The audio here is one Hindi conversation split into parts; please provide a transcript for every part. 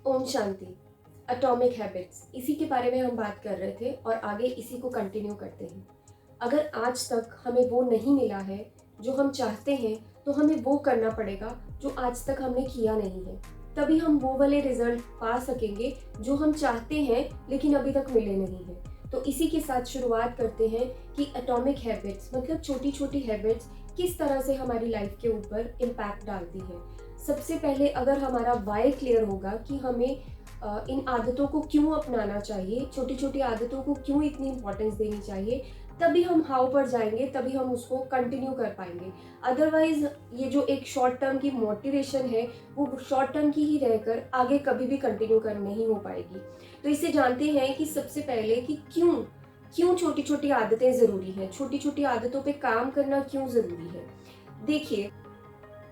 ओम शांति। एटॉमिक हैबिट्स, इसी के बारे में हम बात कर रहे थे और आगे इसी को कंटिन्यू करते हैं। अगर आज तक हमें वो नहीं मिला है जो हम चाहते हैं, तो हमें वो करना पड़ेगा जो आज तक हमने किया नहीं है। तभी हम वो वाले रिजल्ट पा सकेंगे जो हम चाहते हैं लेकिन अभी तक मिले नहीं हैं। तो इसी के साथ शुरुआत करते हैं कि एटॉमिक हैबिट्स मतलब छोटी छोटी हैबिट्स किस तरह से हमारी लाइफ के ऊपर इम्पैक्ट डालती है। सबसे पहले अगर हमारा वाई क्लियर होगा कि हमें इन आदतों को क्यों अपनाना चाहिए, छोटी छोटी आदतों को क्यों इतनी इंपॉर्टेंस देनी चाहिए, तभी हम हाउ पर जाएंगे, तभी हम उसको कंटिन्यू कर पाएंगे। अदरवाइज ये जो एक शॉर्ट टर्म की मोटिवेशन है वो शॉर्ट टर्म की ही रहकर आगे कभी भी कंटिन्यू कर नहीं हो पाएगी। तो इसे जानते हैं कि सबसे पहले कि क्यों क्यों छोटी छोटी आदतें ज़रूरी हैं, छोटी छोटी आदतों पे काम करना क्यों ज़रूरी है। देखिए,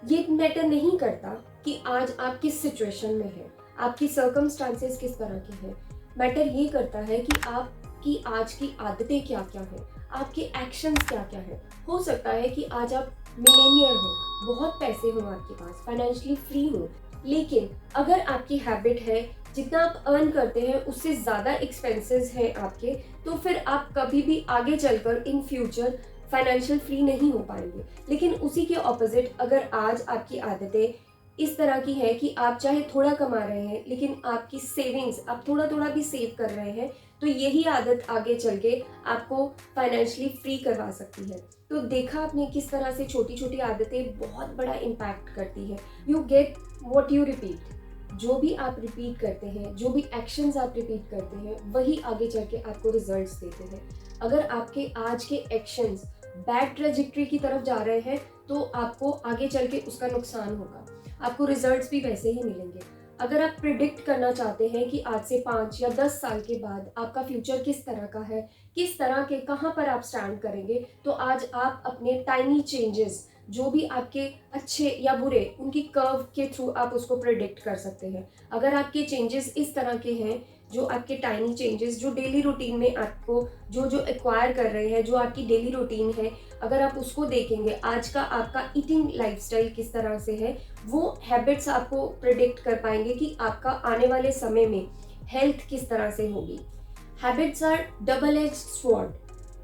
ये मैटर नहीं करता कि आज आप किस सिचुएशन में हैं, आपकी सर्कमस्टांसेस किस तरह के हैं। मैटर ये करता है कि आपकी आज की आदतें क्या क्या हैं, आपके एक्शंस क्या क्या हैं। हो सकता है कि आज आप मिलेनियर हो, बहुत पैसे हों आपके पास, फाइनेंशियली फ्री हो, लेकिन अगर आपकी हैबिट है जितना आप अर्न करते हैं उससे ज़्यादा एक्सपेंसेस हैं आपके, तो फिर आप कभी भी आगे चलकर इन फ्यूचर फाइनेंशियल फ्री नहीं हो पाएंगे। लेकिन उसी के ऑपोजिट अगर आज आपकी आदतें इस तरह की है कि आप चाहे थोड़ा कमा रहे हैं लेकिन आपकी सेविंग्स आप थोड़ा थोड़ा भी सेव कर रहे हैं, तो यही आदत आगे चल के आपको फाइनेंशियली फ्री करवा सकती है। तो देखा आपने किस तरह से छोटी छोटी आदतें बहुत बड़ा इम्पैक्ट करती है। You get what you repeat. जो भी आप रिपीट करते हैं, जो भी एक्शंस आप रिपीट करते हैं, वही आगे चल के आपको रिजल्ट्स देते हैं। अगर आपके आज के एक्शंस बैड ट्रेजेक्ट्री की तरफ जा रहे हैं, तो आपको आगे चल के उसका नुकसान होगा, आपको रिजल्ट्स भी वैसे ही मिलेंगे। अगर आप प्रिडिक्ट करना चाहते हैं कि आज से 5 या 10 साल के बाद आपका फ्यूचर किस तरह का है, किस तरह के कहाँ पर आप स्टैंड करेंगे, तो आज आप अपने टाइनी चेंजेस, जो भी आपके अच्छे या बुरे, उनकी कर्व के थ्रू आप उसको प्रिडिक्ट कर सकते हैं। अगर आपके चेंजेस इस तरह के हैं, जो आपके टाइनी चेंजेस जो डेली रूटीन में आपको जो जो एक्वायर कर रहे हैं, जो आपकी डेली रूटीन है, अगर आप उसको देखेंगे, आज का आपका ईटिंग लाइफस्टाइल किस तरह से है, वो हैबिट्स आपको प्रिडिक्ट कर पाएंगे कि आपका आने वाले समय में हेल्थ किस तरह से होगी। Habits are double edge sword,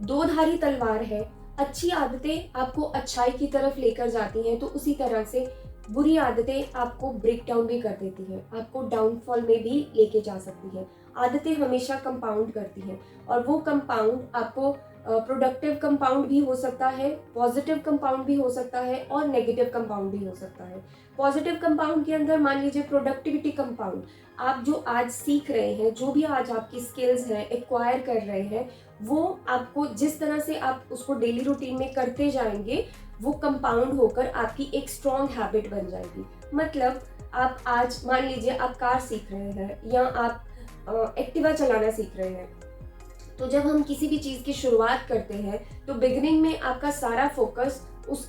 दो धारी तलवार है। अच्छी आदतें आपको अच्छाई की तरफ लेकर जाती हैं, तो उसी तरह से बुरी आदतें आपको ब्रेक डाउन भी कर देती हैं, आपको डाउनफॉल में भी लेके जा सकती हैं। आदतें हमेशा कंपाउंड करती हैं और वो कंपाउंड आपको प्रोडक्टिव कंपाउंड भी हो सकता है, पॉजिटिव कंपाउंड भी हो सकता है और नेगेटिव कंपाउंड भी हो सकता है। पॉजिटिव कंपाउंड के अंदर मान लीजिए प्रोडक्टिविटी कंपाउंड, आप जो आज सीख रहे हैं, जो भी आज आपकी स्किल्स हैं, एक्वायर कर रहे हैं, वो आपको जिस तरह से आप उसको डेली रूटीन में करते जाएंगे, वो कंपाउंड होकर आपकी एक स्ट्रॉन्ग हैबिट बन जाएगी। मतलब आप आज मान लीजिए आप कार सीख रहे हैं या आप एक्टिवा चलाना सीख रहे हैं, तो जब हम किसी भी चीज़ की शुरुआत करते हैं तो बिगिनिंग में आपका सारा फोकस उस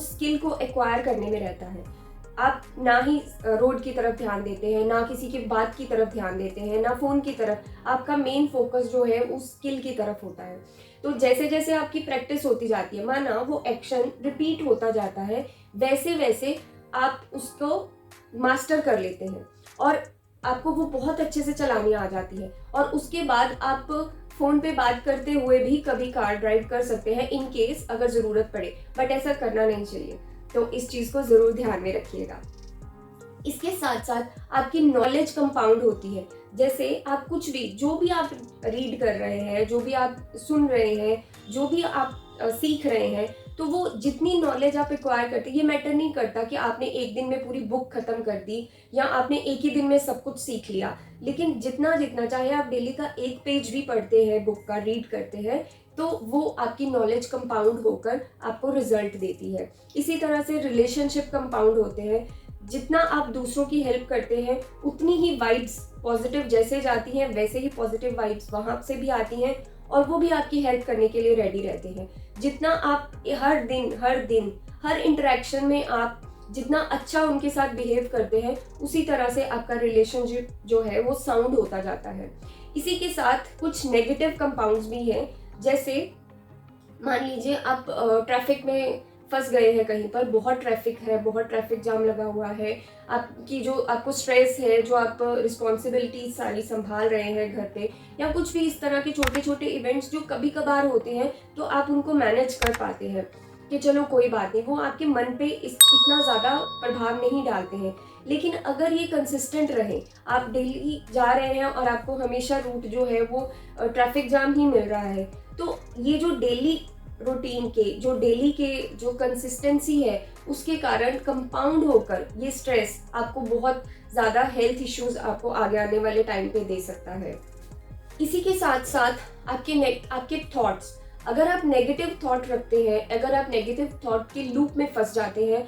स्किल को एक्वायर करने में रहता है। आप ना ही रोड की तरफ ध्यान देते हैं, ना किसी की बात की तरफ ध्यान देते हैं, ना फ़ोन की तरफ। आपका मेन फोकस जो है उस स्किल की तरफ होता है। तो जैसे जैसे आपकी प्रैक्टिस होती जाती है, माना वो एक्शन रिपीट होता जाता है, वैसे वैसे आप उसको मास्टर कर लेते हैं और आपको वो बहुत अच्छे से चलानी आ जाती है। और उसके बाद आप फ़ोन पे बात करते हुए भी कभी कार ड्राइव कर सकते हैं, इन केस अगर ज़रूरत पड़े, बट ऐसा करना नहीं चाहिए। तो इस चीज़ को ज़रूर ध्यान में रखिएगा। इसके साथ साथ आपकी नॉलेज कंपाउंड होती है। जैसे आप कुछ भी, जो भी आप रीड कर रहे हैं, जो भी आप सुन रहे हैं, जो भी आप सीख रहे हैं, तो वो जितनी नॉलेज आप एक्वायर करते हैं, ये मैटर नहीं करता कि आपने एक दिन में पूरी बुक खत्म कर दी या आपने एक ही दिन में सब कुछ सीख लिया। लेकिन जितना जितना चाहे आप डेली का एक पेज भी पढ़ते हैं, बुक का रीड करते हैं, तो वो आपकी नॉलेज कंपाउंड होकर आपको रिजल्ट देती है। इसी तरह से रिलेशनशिप कंपाउंड होते हैं। जितना आप दूसरों की हेल्प करते हैं, उतनी ही वाइब्स पॉजिटिव जैसे जाती हैं, वैसे ही पॉजिटिव वाइब्स वहाँ से भी आती हैं और वो भी आपकी हेल्प करने के लिए रेडी रहते हैं। जितना आप हर दिन हर इंटरेक्शन में आप जितना अच्छा उनके साथ बिहेव करते हैं, उसी तरह से आपका रिलेशनशिप जो है वो साउंड होता जाता है। इसी के साथ कुछ नेगेटिव कंपाउंड्स भी हैं। जैसे मान लीजिए आप ट्रैफिक में फंस गए हैं कहीं पर, बहुत ट्रैफिक है, बहुत ट्रैफिक जाम लगा हुआ है, आपकी जो आपको स्ट्रेस है, जो आप रिस्पॉन्सिबिलिटीज सारी संभाल रहे हैं घर पे, या कुछ भी इस तरह के छोटे छोटे इवेंट्स जो कभी कभार होते हैं, तो आप उनको मैनेज कर पाते हैं कि चलो कोई बात नहीं, वो आपके मन पे इतना ज़्यादा प्रभाव नहीं डालते हैं। लेकिन अगर ये कंसिस्टेंट रहे, आप डेली जा रहे हैं और आपको हमेशा रूट जो है वो ट्रैफिक जाम ही मिल रहा है, तो ये जो डेली रूटीन के जो कंसिस्टेंसी है, उसके कारण कंपाउंड होकर ये स्ट्रेस आपको बहुत ज़्यादा हेल्थ इश्यूज आपको आगे आने वाले टाइम पे दे सकता है। इसी के साथ साथ आपके थॉट्स, अगर आप नेगेटिव थॉट रखते हैं, अगर आप नेगेटिव थॉट के लूप में फंस जाते हैं,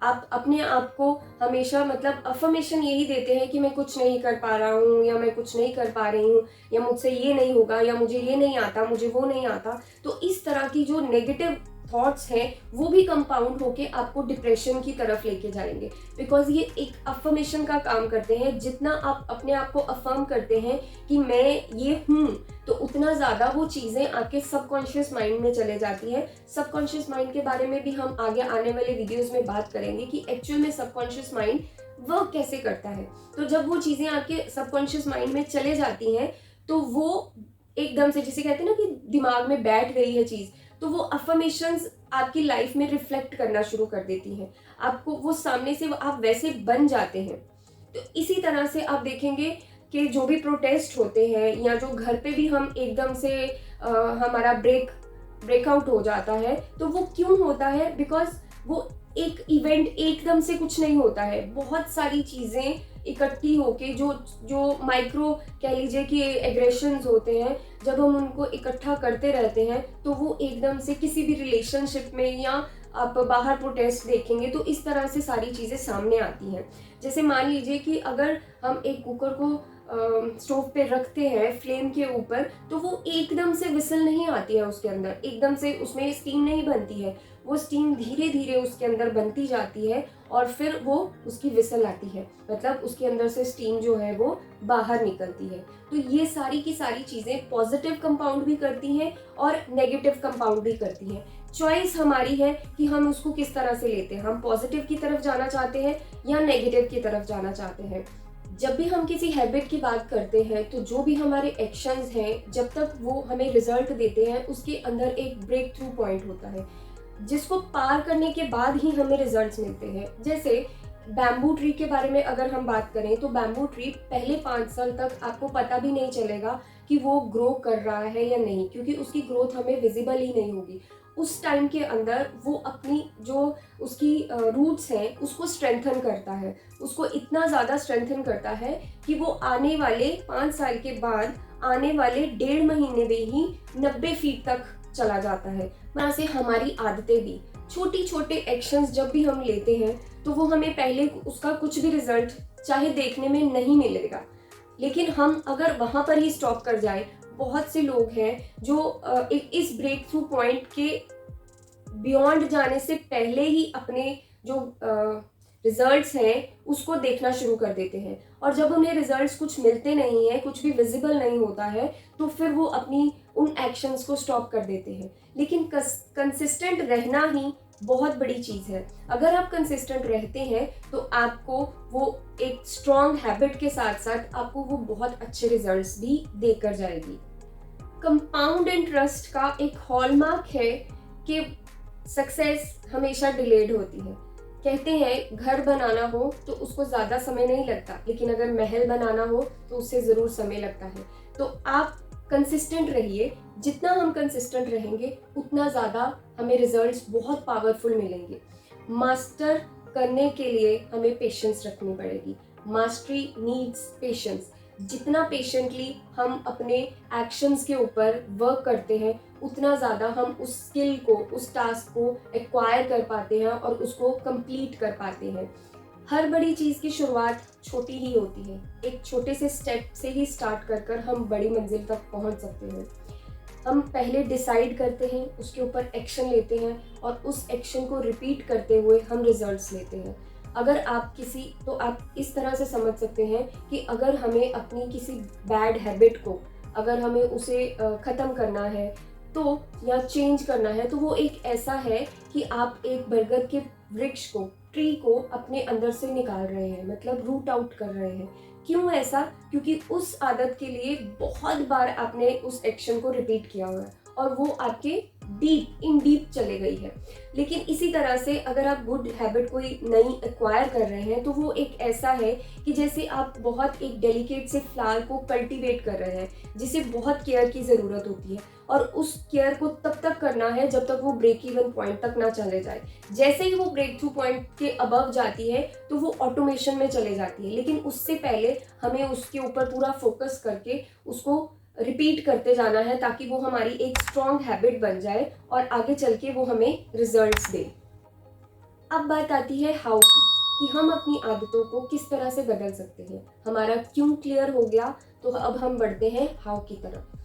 आप अपने आप को हमेशा मतलब अफर्मेशन यही देते हैं कि मैं कुछ नहीं कर पा रहा हूँ, या मैं कुछ नहीं कर पा रही हूँ, या मुझसे ये नहीं होगा, या मुझे ये नहीं आता, मुझे वो नहीं आता, तो इस तरह की जो नेगेटिव थॉट्स हैं वो भी कंपाउंड होके आपको डिप्रेशन की तरफ लेके जाएंगे। बिकॉज ये एक अफर्मेशन का काम करते हैं, जितना आप अपने आप को अफर्म करते हैं कि मैं ये हूँ, तो उतना ज़्यादा वो चीज़ें आपके सबकॉन्शियस माइंड में चले जाती हैं। सबकॉन्शियस माइंड के बारे में भी हम आगे आने वाले वीडियोस में बात करेंगे कि एक्चुअल में सबकॉन्शियस माइंड वर्क कैसे करता है। तो जब वो चीज़ें आपके सबकॉन्शियस माइंड में चले जाती हैं, तो वो एकदम से, जिसे कहते हैं ना कि दिमाग में बैठ गई है चीज़, तो वो अफर्मेशंस आपकी लाइफ में रिफ्लेक्ट करना शुरू कर देती हैं, आपको वो सामने से आप वैसे बन जाते हैं। तो इसी तरह से आप देखेंगे कि जो भी प्रोटेस्ट होते हैं, या जो घर पे भी हम एकदम से हमारा ब्रेकआउट हो जाता है, तो वो क्यों होता है? बिकॉज वो एक इवेंट एकदम से कुछ नहीं होता है, बहुत सारी चीज़ें इकट्ठी होके जो माइक्रो कह लीजिए कि एग्रेशंस होते हैं, जब हम उनको इकट्ठा करते रहते हैं, तो वो एकदम से किसी भी रिलेशनशिप में, या आप बाहर प्रोटेस्ट देखेंगे तो इस तरह से सारी चीज़ें सामने आती हैं। जैसे मान लीजिए कि अगर हम एक कुकर को स्टोव पे रखते हैं फ्लेम के ऊपर, तो वो एकदम से विसल नहीं आती है उसके अंदर, एकदम से उसमें स्टीम नहीं बनती है, वो स्टीम धीरे धीरे उसके अंदर बनती जाती है, और फिर वो उसकी विसल आती है, मतलब उसके अंदर से स्टीम जो है वो बाहर निकलती है। तो ये सारी की सारी चीज़ें पॉजिटिव कंपाउंड भी करती हैं और नेगेटिव कंपाउंड भी करती हैं। चॉइस हमारी है कि हम उसको किस तरह से लेते हैं, हम पॉजिटिव की तरफ जाना चाहते हैं या नेगेटिव की तरफ जाना चाहते हैं। जब भी हम किसी हैबिट की बात करते हैं, तो जो भी हमारे एक्शंस हैं, जब तक वो हमें रिजल्ट देते हैं, उसके अंदर एक ब्रेक थ्रू पॉइंट होता है, जिसको पार करने के बाद ही हमें रिजल्ट्स मिलते हैं। जैसे बैम्बू ट्री के बारे में अगर हम बात करें, तो बैम्बू ट्री पहले 5 साल तक आपको पता भी नहीं चलेगा कि वो ग्रो कर रहा है या नहीं, क्योंकि उसकी ग्रोथ हमें विजिबल ही नहीं होगी। उस टाइम के अंदर वो अपनी जो उसकी रूट्स हैं उसको स्ट्रेंथन करता है, उसको इतना ज़्यादा स्ट्रेंथन करता है कि वो आने वाले 5 साल के बाद आने वाले 1.5 महीने में ही 90 फीट तक चला जाता है। वहाँ से हमारी आदतें भी, छोटी छोटे एक्शंस जब भी हम लेते हैं, तो वो हमें पहले उसका कुछ भी रिजल्ट चाहे देखने में नहीं मिलेगा, लेकिन हम अगर वहाँ पर ही स्टॉप कर जाए, बहुत से लोग हैं जो इस ब्रेक थ्रू पॉइंट के बियॉन्ड जाने से पहले ही अपने जो रिजल्ट्स हैं उसको देखना शुरू कर देते हैं, और जब उन्हें रिजल्ट्स कुछ मिलते नहीं है, कुछ भी विजिबल नहीं होता है, तो फिर वो अपनी उन एक्शंस को स्टॉप कर देते हैं। लेकिन कंसिस्टेंट रहना ही बहुत बड़ी चीज़ है। अगर आप कंसिस्टेंट रहते हैं, तो आपको वो एक स्ट्रॉन्ग हैबिट के साथ साथ आपको वो बहुत अच्छे रिजल्ट्स भी देकर जाएगी। कंपाउंड इंटरेस्ट का एक हॉलमार्क है कि सक्सेस हमेशा डिलेड होती है। कहते हैं घर बनाना हो तो उसको ज़्यादा समय नहीं लगता, लेकिन अगर महल बनाना हो तो उससे ज़रूर समय लगता है। तो आप कंसिस्टेंट रहिए, जितना हम कंसिस्टेंट रहेंगे उतना ज़्यादा हमें रिजल्ट्स बहुत पावरफुल मिलेंगे। मास्टर करने के लिए हमें पेशेंस रखनी पड़ेगी। Mastery needs patience. जितना पेशेंटली हम अपने एक्शंस के ऊपर वर्क करते हैं, उतना ज़्यादा हम उस स्किल को, उस टास्क को एक्वायर कर पाते हैं और उसको कंप्लीट कर पाते हैं। हर बड़ी चीज़ की शुरुआत छोटी ही होती है। एक छोटे से स्टेप से ही स्टार्ट कर कर हम बड़ी मंजिल तक पहुंच सकते हैं। हम पहले डिसाइड करते हैं, उसके ऊपर एक्शन लेते हैं, और उस एक्शन को रिपीट करते हुए हम रिजल्ट्स लेते हैं। अगर आप तो आप इस तरह से समझ सकते हैं कि अगर हमें अपनी किसी बैड हैबिट को, अगर हमें उसे ख़त्म करना है, तो या चेंज करना है, तो वो एक ऐसा है कि आप एक बरगद के वृक्ष को, ट्री को अपने अंदर से निकाल रहे हैं, मतलब रूट आउट कर रहे हैं। क्यों ऐसा? क्योंकि उस आदत के लिए बहुत बार आपने उस एक्शन को रिपीट किया हुआ है और वो आपके डीप चले गई है। लेकिन इसी तरह से अगर आप गुड हैबिट कोई नई एक्वायर कर रहे हैं, तो वो एक ऐसा है कि जैसे आप बहुत एक डेलिकेट से फ्लावर को कल्टीवेट कर रहे हैं, जिसे बहुत केयर की ज़रूरत होती है, और उस केयर को तब तक करना है जब तक वो ब्रेक इवन पॉइंट तक ना चले जाए। जैसे ही वो ब्रेक थ्रू पॉइंट के अबव जाती है तो वो ऑटोमेशन में चले जाती है, लेकिन उससे पहले हमें उसके ऊपर पूरा फोकस करके उसको रिपीट करते जाना है, ताकि वो हमारी एक स्ट्रॉन्ग हैबिट बन जाए और आगे चल के वो हमें रिजल्ट्स दे। अब बात आती है हाउ की, कि हम अपनी आदतों को किस तरह से बदल सकते हैं। हमारा क्यों क्लियर हो गया, तो अब हम बढ़ते हैं हाउ की तरफ।